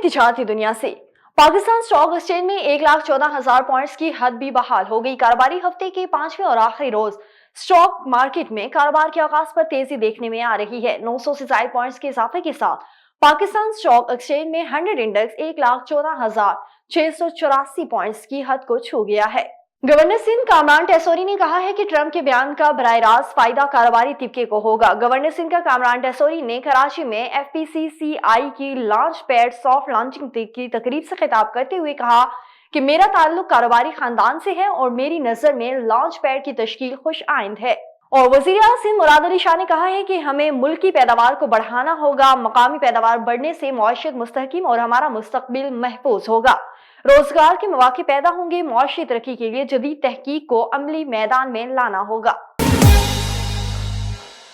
तजारती दुनिया से Pakistan stock exchange में 1,14,000 पॉइंट्स की हद भी बहाल हो गई। कारोबारी हफ्ते के पांचवें और आखिरी रोज स्टॉक मार्केट में कारोबार के आगाज पर तेजी देखने में आ रही है। 900 से ज्यादा पॉइंट्स के इजाफे के साथ पाकिस्तान स्टॉक एक्सचेंज में 100 इंडेक्स 1,14,684 पॉइंट्स की हद को छू गया है। गवर्नर सिंध कामरान टेसोरी ने कहा है कि ट्रंप के बयान का बराह रास्त फायदा कारोबारी तबके को होगा। गवर्नर सिंध का कामरान टेसोरी ने कराची में FPCCI की लॉन्च पैड सॉफ्ट लॉन्चिंग की तकरीब से खिताब करते हुए कहा कि मेरा ताल्लुक कारोबारी खानदान से है और मेरी नजर में लॉन्च पैड की तश्कील खुश आइंद है। और वज़ीर आज़म सिंध मुराद अली शाह ने कहा है कि हमें मुल्क की पैदावार को बढ़ाना होगा। मकामी पैदावार बढ़ने से मौशियत मुस्तहकिम और हमारा मुस्तकबिल महफूज होगा। रोजगार के मौके पैदा होंगे। मुआशी तरक्की के लिए जदीद तहकीक को अमली मैदान में लाना होगा।